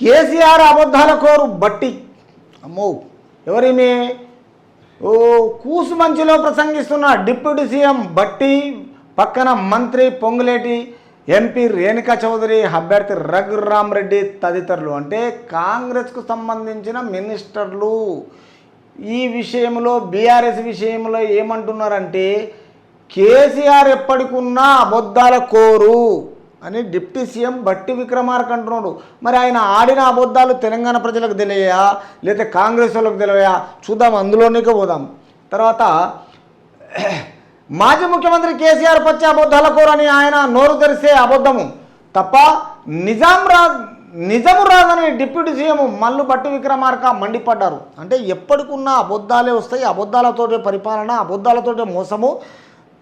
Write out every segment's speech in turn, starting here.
కేసీఆర్ అబద్ధాల కోరు బట్టి అమ్మో ఎవరిమే ఓ కూసుమంచిలో ప్రసంగిస్తున్న డిప్యూటీ సీఎం బట్టి పక్కన మంత్రి పొంగులేటి ఎంపీ రేణుకా చౌదరి అభ్యర్థి రఘురామ్ రెడ్డి తదితరులు అంటే కాంగ్రెస్కు సంబంధించిన మినిస్టర్లు ఈ విషయంలో బీఆర్ఎస్ విషయంలో ఏమంటున్నారంటే కేసీఆర్ ఎప్పటికున్నా అబద్ధాల కోరు అని డిప్యూటీ సీఎం బట్టి విక్రమార్క అంటున్నాడు. మరి ఆయన ఆడిన అబద్ధాలు తెలంగాణ ప్రజలకు తెలియయా లేదా కాంగ్రెస్ వాళ్ళకు తెలియయా చూద్దాం, అందులోనికే పోదాం. తర్వాత మాజీ ముఖ్యమంత్రి కేసీఆర్ పచ్చి అబద్ధాల కోరు అని ఆయన నోరు తెరిస్తే అబద్ధము తప్ప నిజము రాదని డిప్యూటీ సీఎం మల్లు బట్టి విక్రమార్క మండిపడ్డారు. అంటే ఎప్పటికున్న అబద్ధాలే వస్తాయి, అబద్ధాలతోటే పరిపాలన, అబద్ధాలతోటే మోసము.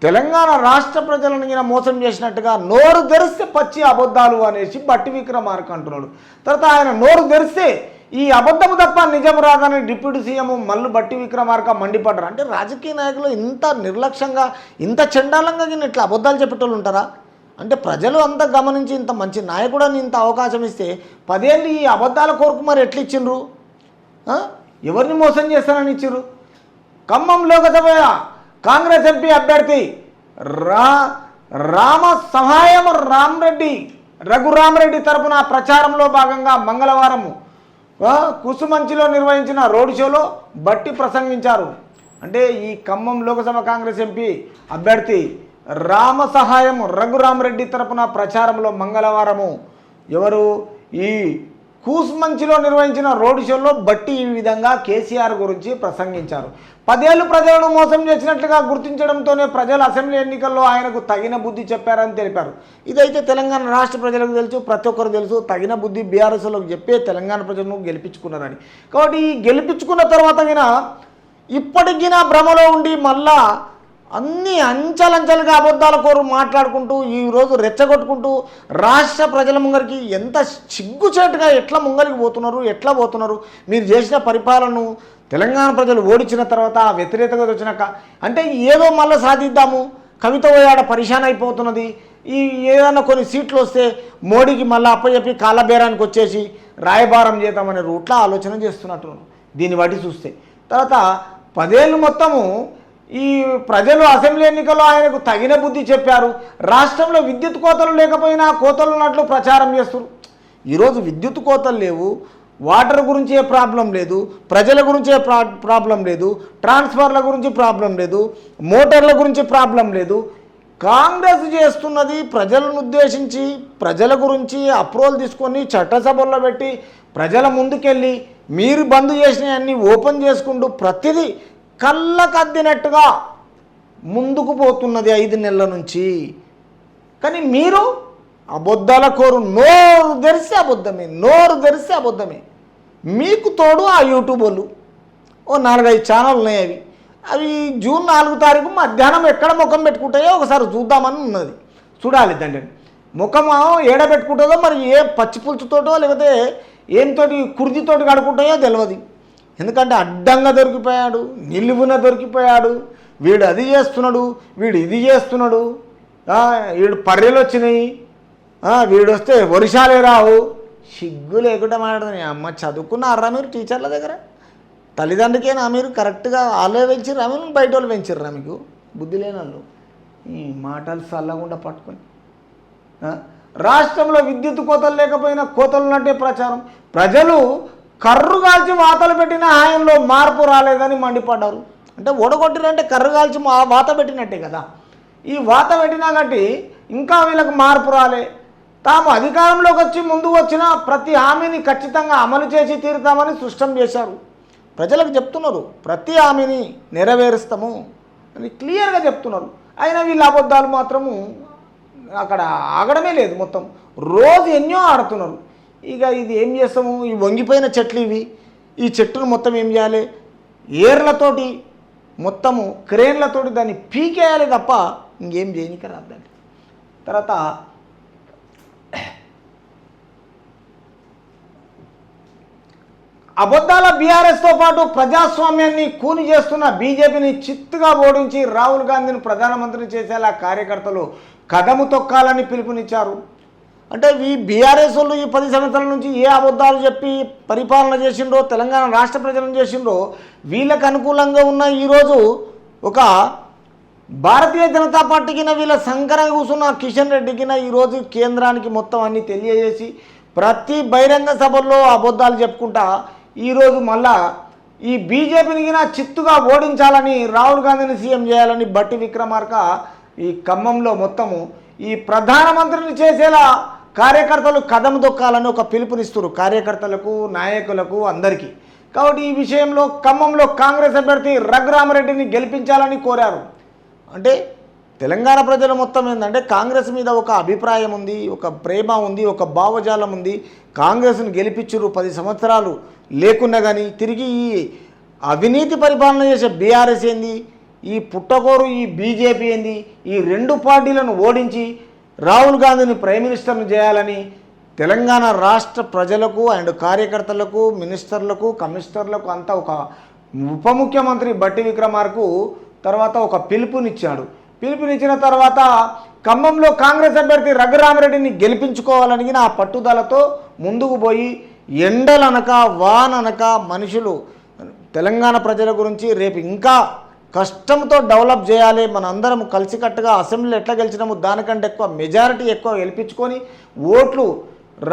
తెలంగాణ రాష్ట్ర ప్రజలను మోసం చేసినట్టుగా నోరు తెరిస్తే పచ్చి అబద్ధాలు అనేసి బట్టి విక్రమార్క అంటున్నాడు. తర్వాత ఆయన నోరు తెరిస్తే ఈ అబద్ధము తప్ప నిజం రాదని డిప్యూటీ సీఎం మల్లు బట్టి విక్రమార్క మండిపడ్డారు. అంటే రాజకీయ నాయకులు ఇంత నిర్లక్ష్యంగా ఇంత చండాలంగా ఇట్లా అబద్ధాలు చెప్పేటోళ్ళు ఉంటారా? అంటే ప్రజలు అంతా గమనించి ఇంత మంచి నాయకుడని ఇంత అవకాశం ఇస్తే 10 ఏళ్ళు ఈ అబద్ధాల కోరుకు మరి ఎట్లా ఇచ్చిండ్రు? ఎవరిని మోసం చేస్తానని ఇచ్చిర్రు? ఖమ్మం లోకసభ కాంగ్రెస్ ఎంపీ అభ్యర్థి రఘురామ్ రెడ్డి తరపున ప్రచారంలో భాగంగా మంగళవారం కుసుమంచిలో నిర్వహించిన రోడ్ షోలో బట్టి ప్రసంగించారు. అంటే ఈ ఖమ్మం లోకసభ కాంగ్రెస్ ఎంపీ అభ్యర్థి రఘురామ్ రెడ్డి తరపున ప్రచారంలో మంగళవారము ఈ కూసుమంచిలో నిర్వహించిన రోడ్ షోలో బట్టి ఈ విధంగా కేసీఆర్ గురించి ప్రసంగించారు. 10 ఏళ్ళు ప్రజలను మోసం చేసినట్లుగా గుర్తించడంతోనే ప్రజలు అసెంబ్లీ ఎన్నికల్లో ఆయనకు తగిన బుద్ధి చెప్పారని తెలిపారు. ఇదైతే తెలంగాణ రాష్ట్ర ప్రజలకు తెలుసు, ప్రతి ఒక్కరు తెలుసు. తగిన బుద్ధి బీఆర్ఎస్లోకి చెప్పే తెలంగాణ ప్రజలను గెలిపించుకున్నారని. కాబట్టి ఈ గెలిపించుకున్న తర్వాత ఇప్పటికీ భ్రమలో ఉండి మళ్ళా అన్ని అంచెలంచెలుగా అబద్ధాల కోరు మాట్లాడుకుంటూ ఈరోజు రెచ్చగొట్టుకుంటూ రాష్ట్ర ప్రజల ముంగరికి ఎంత సిగ్గుచేటుగా ఎట్లా పోతున్నారు. మీరు చేసిన పరిపాలనను తెలంగాణ ప్రజలు ఓడించిన తర్వాత వ్యతిరేకత వచ్చినాక అంటే ఏదో మళ్ళీ సాధిద్దాము, కవిత పోయాడ పరిశాన్ అయిపోతున్నది, ఏదైనా కొన్ని సీట్లు వస్తే మోడీకి మళ్ళీ అప్పచెప్పి కాళ్ళబేరానికి వచ్చేసి రాయబారం చేద్దామనే రూట్లో ఆలోచన చేస్తున్నట్టు దీన్ని బట్టి చూస్తే. తర్వాత 10 ఏళ్ళు మొత్తము ఈ ప్రజలు అసెంబ్లీ ఎన్నికల్లో ఆయనకు తగిన బుద్ధి చెప్పారు. రాష్ట్రంలో విద్యుత్ కోతలు లేకపోయినా కోతలు ఉన్నట్లు ప్రచారం చేస్తారు. ఈరోజు విద్యుత్ కోతలు లేవు, వాటర్ గురించి ఏ ప్రాబ్లం లేదు, ప్రజల గురించి ఏ ప్రాబ్లం లేదు, ట్రాన్స్ఫర్ల గురించి ప్రాబ్లం లేదు, మోటార్ల గురించి ప్రాబ్లం లేదు. కాంగ్రెస్ చేస్తున్నది ప్రజలను ఉద్దేశించి ప్రజల గురించి అప్రూవల్ తీసుకొని చట్టసభల్లో పెట్టి ప్రజల ముందుకెళ్ళి మీరు బంద్ చేసినవన్నీ ఓపెన్ చేసుకుంటూ ప్రతిదీ కళ్ళకద్దినట్టుగా ముందుకు పోతున్నది 5 నెలల నుంచి. కానీ మీరు అబద్ధాల కోరు నోరు తెరిస్తే అబద్ధమే. మీకు తోడు ఆ యూట్యూబ్ వాళ్ళు 4-5 ఛానల్ ఉన్నాయి. అవి జూన్ 4 తారీఖు మధ్యాహ్నం ఎక్కడ ముఖం పెట్టుకుంటాయో ఒకసారి చూద్దామని ఉన్నది. చూడాలి తండ్రి ముఖం ఏడ పెట్టుకుంటుందో మరి, ఏ పచ్చి పులుచుతోటో లేకపోతే ఏంతోటి కుర్దితోటి కడుకుంటాయో తెలియదు. ఎందుకంటే అడ్డంగా దొరికిపోయాడు, నిలువున దొరికిపోయాడు. వీడు అది చేస్తున్నాడు, వీడు ఇది చేస్తున్నాడు, వీడు పర్రెలు వచ్చినాయి, వీడు వస్తే వర్షాలే రావు. సిగ్గు లేకుండా మాట్లాడుతుంది. అమ్మ చదువుకున్నారా మీరు టీచర్ల దగ్గర? తల్లిదండ్రులకేనా మీరు కరెక్ట్గా వాళ్ళే పెంచిర్రా మీరు బయట వాళ్ళు పెంచిర్రా? మీకు బుద్ధి లేని వాళ్ళు ఈ మాటలు చల్లకుండా పట్టుకొని. రాష్ట్రంలో విద్యుత్ కోతలు లేకపోయినా కోతలు ఉన్నట్టే ప్రచారం. ప్రజలు కర్రు కాల్చి వాతలు పెట్టిన ఆయనలో మార్పు రాలేదని మండిపడ్డారు. అంటే ఓడగొట్టిరంటే కర్రు కాల్చి వాత పెట్టినట్టే కదా. ఈ వాత పెట్టినా కాబట్టి ఇంకా వీళ్ళకి మార్పు రాలే. తాము అధికారంలోకి వచ్చి ముందుకు వచ్చిన ప్రతి హామీని ఖచ్చితంగా అమలు చేసి తీరుతామని స్పష్టం చేశారు. ప్రజలకు చెప్తున్నారు ప్రతి హామీని నెరవేరుస్తాము అని క్లియర్గా చెప్తున్నారు. అయినా వీళ్ళ అబద్ధాలు మాత్రము అక్కడ ఆగడమే లేదు. మొత్తం రోజు ఎన్నో ఆడుతున్నారు. ఇక ఇది ఏం చేస్తాము? ఈ వంగిపోయిన చెట్లు ఈ చెట్టును మొత్తం ఏం చేయాలి? ఏర్లతోటి మొత్తము క్రేన్లతోటి దాన్ని పీకేయాలి తప్ప ఇంకేం చేయనిక రాదండి. తర్వాత అబద్ధాల బీఆర్ఎస్తో పాటు ప్రజాస్వామ్యాన్ని కూని చేస్తున్న బీజేపీని చిత్తుగా ఓడించి రాహుల్ గాంధీని ప్రధానమంత్రి చేసేలా కార్యకర్తలు కదము తొక్కాలని పిలుపునిచ్చారు. అంటే ఈ బీఆర్ఎస్ వాళ్ళు ఈ 10 సంవత్సరాల నుంచి ఏ అబద్ధాలు చెప్పి పరిపాలన చేసిండ్రో, తెలంగాణ రాష్ట్ర ప్రజలను చేసిండ్రో, వీళ్ళకు అనుకూలంగా ఉన్న ఈరోజు ఒక భారతీయ జనతా పార్టీకి వీళ్ళ సంకరంగా కూర్చున్న కిషన్ రెడ్డికి ఈరోజు కేంద్రానికి మొత్తం అన్ని తెలియజేసి ప్రతి బహిరంగ సభల్లో అబద్ధాలు చెప్పుకుంటా ఈరోజు మళ్ళా ఈ బీజేపీని చిత్తుగా ఓడించాలని, రాహుల్ గాంధీని సీఎం చేయాలని బట్టి విక్రమార్క ఈ ఖమ్మంలో మొత్తము ఈ ప్రధానమంత్రిని చేసేలా కార్యకర్తలు కదం దొక్కాలని ఒక పిలుపునిస్తారు కార్యకర్తలకు, నాయకులకు, అందరికీ. కాబట్టి ఈ విషయంలో ఖమ్మంలో కాంగ్రెస్ అభ్యర్థి రఘురామరెడ్డిని గెలిపించాలని కోరారు. అంటే తెలంగాణ ప్రజలు మొత్తం ఏంటంటే కాంగ్రెస్ మీద ఒక అభిప్రాయం ఉంది, ఒక ప్రేమ ఉంది, ఒక భావజాలం ఉంది. కాంగ్రెస్ను గెలిపించురు 10 సంవత్సరాలు లేకున్నా కానీ తిరిగి ఈ అవినీతి పరిపాలన చేసే బీఆర్ఎస్ ఏంది, ఈ పుట్టకోరు ఈ బీజేపీ ఏంది, ఈ 2 పార్టీలను ఓడించి రాహుల్ గాంధీని ప్రైమ్ మినిస్టర్ను చేయాలని తెలంగాణ రాష్ట్ర ప్రజలకు అండ్ కార్యకర్తలకు, మినిస్టర్లకు, కమిషనర్లకు అంతా ఒక ఉప ముఖ్యమంత్రి బట్టి విక్రమార్కు తర్వాత ఒక పిలుపునిచ్చాడు. పిలుపునిచ్చిన తర్వాత ఖమ్మంలో కాంగ్రెస్ అభ్యర్థి రఘురామరెడ్డిని గెలిపించుకోవాలని ఆ పట్టుదలతో ముందుకు పోయి ఎండలనక వాననక మనుషులు తెలంగాణ ప్రజల గురించి రేపు ఇంకా కష్టంతో డెవలప్ చేయాలి, మనందరం కలిసికట్టుగా అసెంబ్లీలో ఎట్లా గెలిచినాము దానికంటే ఎక్కువ మెజారిటీ ఎక్కువ గెలిపించుకొని ఓట్లు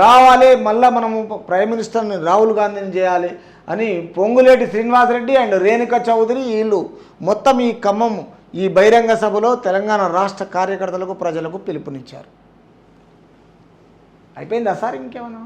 రావాలి, మళ్ళీ మనము ప్రైమ్ మినిస్టర్ని రాహుల్ గాంధీని చేయాలి అని పొంగులేటి శ్రీనివాసరెడ్డి అండ్ రేణుకా చౌదరి వీళ్ళు మొత్తం ఈ ఖమ్మం ఈ బహిరంగ సభలో తెలంగాణ రాష్ట్ర కార్యకర్తలకు, ప్రజలకు పిలుపునిచ్చారు. అయిపోయిందా సార్ ఇంకేమన్నా?